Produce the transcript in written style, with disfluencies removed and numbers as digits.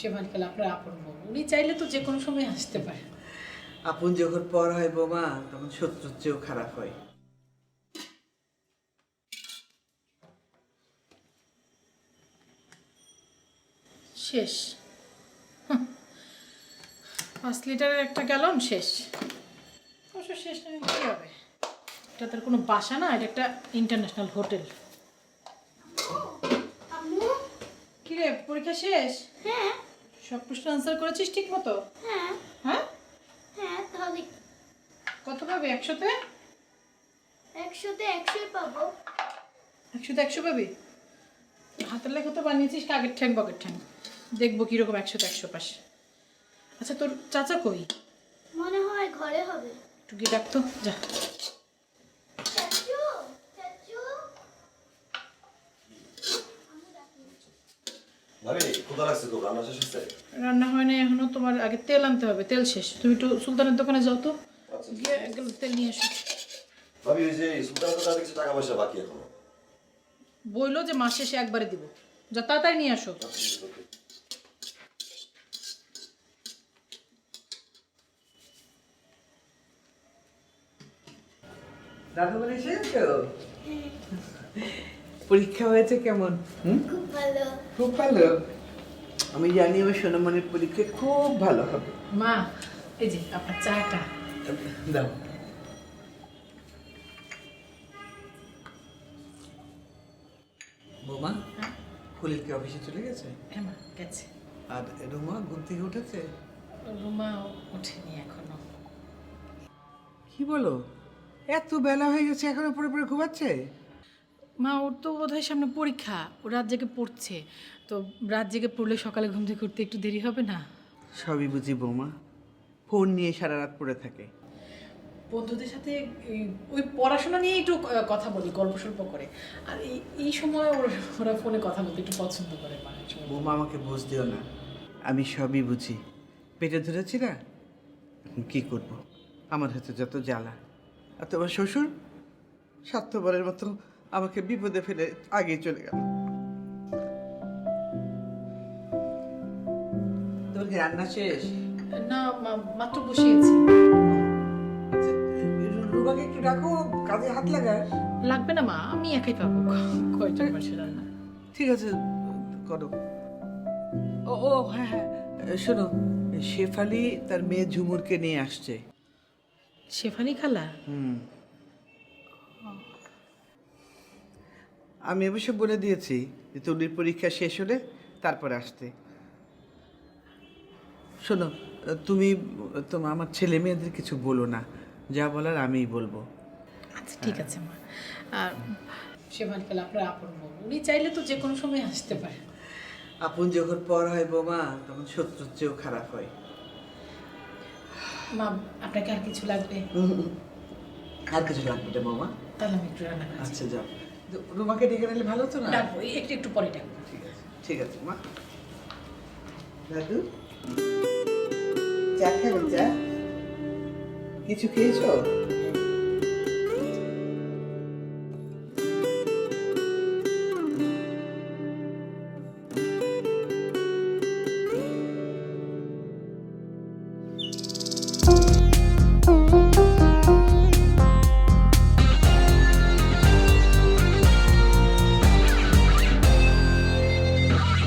শেফালি আপনার আপন বউ, উনি চাইলে তো যে কোনো সময় আসতে পারে। আপন যখন পর হয় বৌমা তখন শত্রুর চেয়েও খারাপ হয়। শেষ। 5 লিটারের একটা গ্যালন শেষ। অবশ্য শেষ না হলে কী হবে, এটা তার কোনো বাসা না, এটা একটা ইন্টারন্যাশনাল হোটেল। আম্মু। কিরে, পরীক্ষা শেষ? হ্যাঁ। সব প্রশ্ন আনসার করেছিস ঠিক মতো? হ্যাঁ। হ্যাঁ হ্যাঁ, তাহলে কত পাবি 100-তে? 100-তে 100 পাবো। 100-তে 100 পাবি? হাতের লেখা তো বানিয়েছিস কাগের ঠ্যাং বকের ঠ্যাং, দেখবো কিরকম 100-তে 100 পাস। আচ্ছা, তোর চাচা কই? মনে হয় ঘরে হবে। একটু গিয়ে ডাকতো, যা। চাচু, চাচু। ভাবি ক্ষুধা লাগছে তো, রান্না শেষ হচ্ছে? রান্না হয় না এখনো, তোমার আগে তেল আনতে হবে, তেল শেষ। তুমি একটু সুলতানের দোকানে যাও তো, আচ্ছা। গিয়ে একদম তেল নিয়ে এসো। ভাবি ওই যে সুলতানের তো তাদের কিছু টাকা পয়সা বাকি এখনো। বইলো যে মাস শেষে একবারে দিব, যা তাড়াতাড়ি নিয়ে আসো। দাদু বলে এসেছো? পরীক্ষা হয়েছে কেমন? খুব ভালো। খুব ভালো। আমি জানি আমার সোনামণির পরীক্ষা খুব ভালো হবে। মা, এই যে আপনার চাটা। দাও। বৌমা, ফুলের কি অফিসে চলে গেছে? হ্যাঁ মা, গেছে। আর রুমা ঘুম থেকে উঠেছে? রুমা ওঠেনি এখনো। কি বলো, এত বেলা হয়ে গেছে এখনো পড়ে পড়ে ঘুমাচ্ছে? মা, ওর তো বোধহয় সামনে পরীক্ষা, ও রাত জেগে পড়ছে, তো রাত জেগে পড়লে সকালে ঘুম থেকে উঠতে একটু দেরি হবে না। সবই বুঝি বৌমা, ফোন নিয়ে সারা রাত পড়ে থাকে। বন্ধুদের সাথে ওই পড়াশোনা নিয়ে একটু কথা বলি, গল্প সল্প করে। আর এই সময় ওরা ফোনে কথা বলতে একটু পছন্দ করে। মানে বৌমা আমাকে বুঝ দিও না, আমি সবই বুঝি। পেটে ধরেছি না, এখন কী করবো, আমার হাতে যত জ্বালা। আর তোমার শ্বশুর স্বার্থপরের মতো আমাকে বিপদে ফেলে আগেই চলে গেল। তোর কি রান্না শেষ? না, মাত্র বসিয়েছি। আচ্ছা, রুবাকে একটু ডাকো, কাজে হাত লাগাস। লাগবে না মা, আমি একাই পাবো, কয়টা মাসে রান্না। ঠিক আছে, করো। ও ও হ্যাঁ হ্যাঁ, শোনো, শেফালি তার মেয়ে ঝুমুরকে নিয়ে আসছে। শেফালি খালা? আমি অবশ্য বলে দিয়েছি যে তলির পরীক্ষা শেষ হলে তারপরে আসতে। শোনো, তুমি আমার ছেলে মেয়েদের কিছু বলো না, যা বলার আমিই বলবো। আচ্ছা ঠিক আছে মা। আর শেফালি খালা আপনার আপন বউ, উনি চাইলে তো যে কোনো সময় আসতে পারে। আপন যখন পর হয় বৌমা তখন শত্রুর চেয়েও খারাপ হয়। মা, আপনাকে আর কিছু লাগবে? আর কিছু লাগবে না বৌমা? তাহলে আমি একটু রান্না করছি। আচ্ছা যাও, রুমাকে ডেকে নিলে ভালো হতো না? ডাকবো, একটু একটু পরে ডাকবো। ঠিক আছে, ঠিক আছে মা। দাদু, চা খাবেন? চা কিছু খেয়েছো?